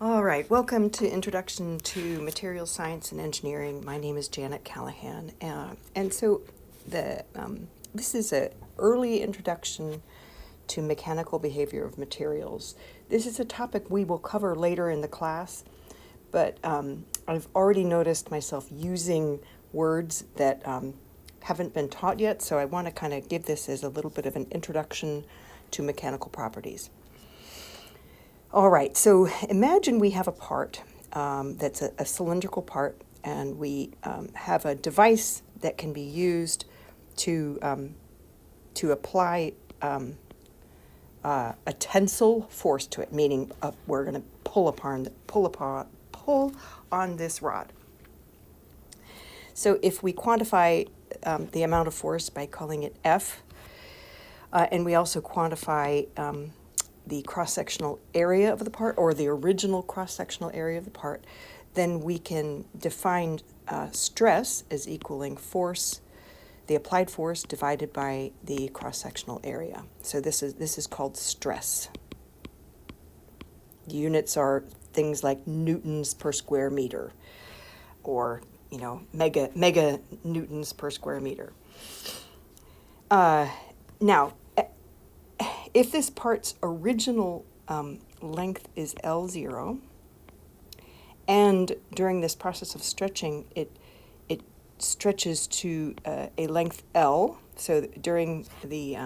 All right, welcome to Introduction to Materials Science and Engineering. My name is Janet Callahan, and so this is an early introduction to mechanical behavior of materials. This is a topic we will cover later in the class, but I've already noticed myself using words that haven't been taught yet, so I want to kind of give this as a little bit of an introduction to mechanical properties. All right, so imagine we have a part that's a cylindrical part, and we have a device that can be used to apply a tensile force to it, meaning we're going to pull on this rod. So if we quantify the amount of force by calling it F, and we also quantify the cross-sectional area of the part, or the original cross-sectional area of the part, then we can define stress as equaling force, the applied force divided by the cross-sectional area. So this is called stress. The units are things like newtons per square meter, or mega newtons per square meter. Now, if this part's original length is L0, and during this process of stretching, it stretches to a length L, so during the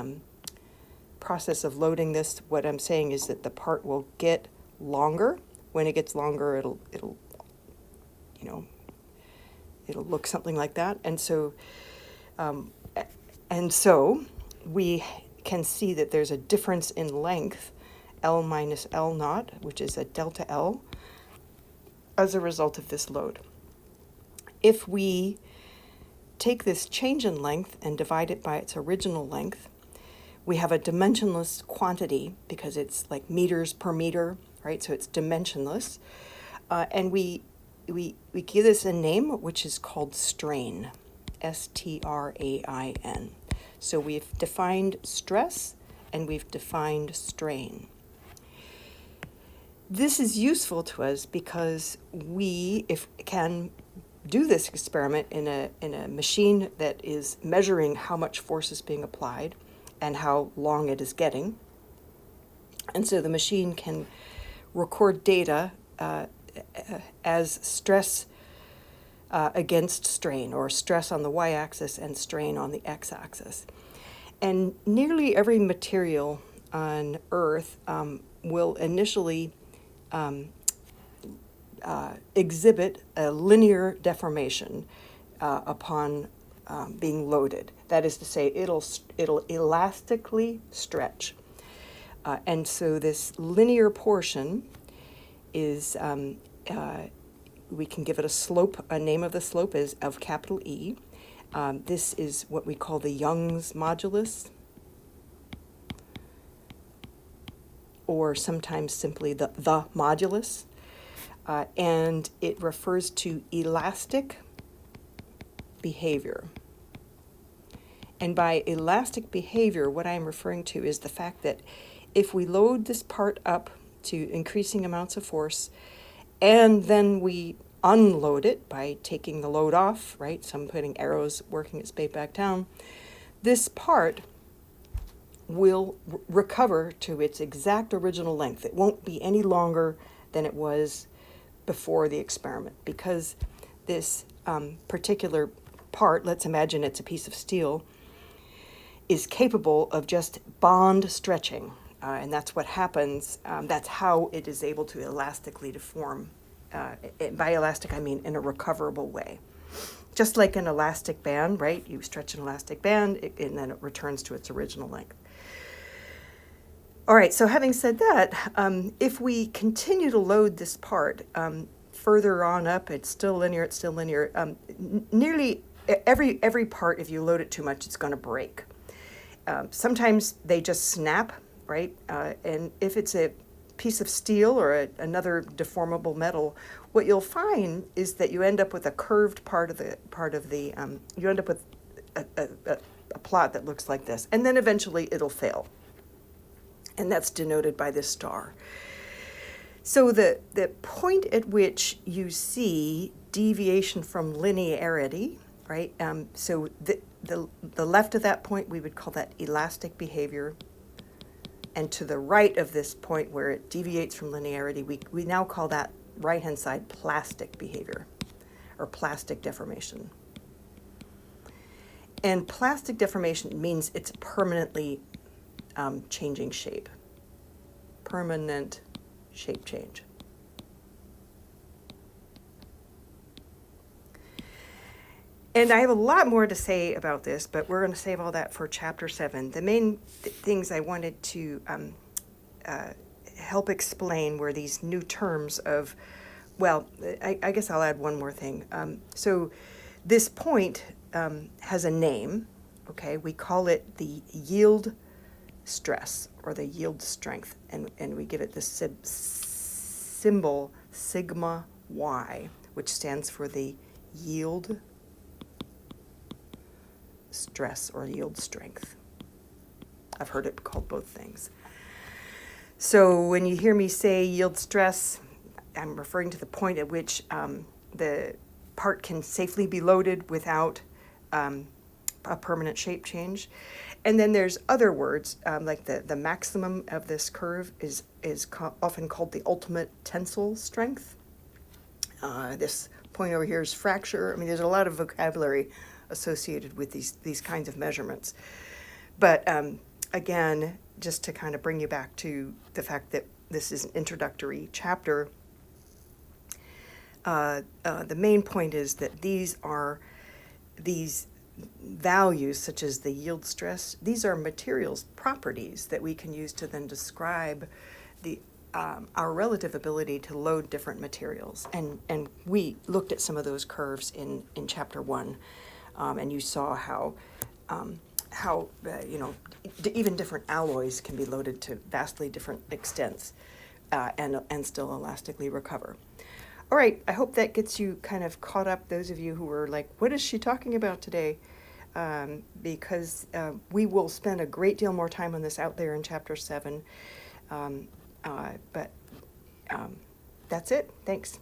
process of loading this, what I'm saying is that the part will get longer. When it gets longer, it'll look something like that, and so we can see that there's a difference in length, L minus L naught, which is a delta L, as a result of this load. If we take this change in length and divide it by its original length, we have a dimensionless quantity because it's like meters per meter, right? So it's dimensionless. And we give this a name, which is called strain, S-T-R-A-I-N. So we've defined stress and we've defined strain. This is useful to us because we can do this experiment in a machine that is measuring how much force is being applied and how long it is getting. And so the machine can record data as stress against strain, or stress on the y-axis and strain on the x-axis. And nearly every material on Earth will initially exhibit a linear deformation upon being loaded. That is to say, it'll elastically stretch. And so this linear portion is we can give it a slope. A name of the slope is of capital E. This is what we call the Young's modulus, or sometimes simply the modulus. And it refers to elastic behavior. And by elastic behavior, what I'm referring to is the fact that if we load this part up to increasing amounts of force, and then we unload it by taking the load off, right? So I'm putting arrows working its way back down. This part will recover to its exact original length. It won't be any longer than it was before the experiment, because this particular part, let's imagine it's a piece of steel, is capable of just bond stretching. And that's what happens. That's how it is able to elastically deform. By elastic, I mean in a recoverable way. Just like an elastic band, right? You stretch an elastic band, and then it returns to its original length. All right, so having said that, if we continue to load this part further on up, it's still linear. Nearly every part, if you load it too much, it's going to break. Sometimes they just snap, right? And if it's a piece of steel or another deformable metal, what you'll find is that you end up with a curved part of the you end up with a plot that looks like this, and then eventually it'll fail, and that's denoted by this star. So the point at which you see deviation from linearity, right? So the left of that point, we would call that elastic behavior. And to the right of this point where it deviates from linearity, we now call that right-hand side plastic behavior or plastic deformation. And plastic deformation means it's permanently changing shape. Permanent shape change. And I have a lot more to say about this, but we're going to save all that for Chapter 7. The main things I wanted to help explain were these new terms of, well, I guess I'll add one more thing. So this point has a name, okay? We call it the yield stress or the yield strength, and we give it the symbol sigma y, which stands for the yield stress or yield strength. I've heard it called both things. So when you hear me say yield stress, I'm referring to the point at which the part can safely be loaded without a permanent shape change. And then there's other words, like the maximum of this curve is often called the ultimate tensile strength. This point over here is fracture. I mean, there's a lot of vocabulary associated with these kinds of measurements. But again, just to kind of bring you back to the fact that this is an introductory chapter, the main point is that these values, such as the yield stress, these are materials properties that we can use to then describe our relative ability to load different materials. And we looked at some of those curves in Chapter 1. And you saw how even different alloys can be loaded to vastly different extents and still elastically recover. All right, I hope that gets you kind of caught up, those of you who were like, what is she talking about today? Because we will spend a great deal more time on this out there in Chapter 7. But that's it. Thanks.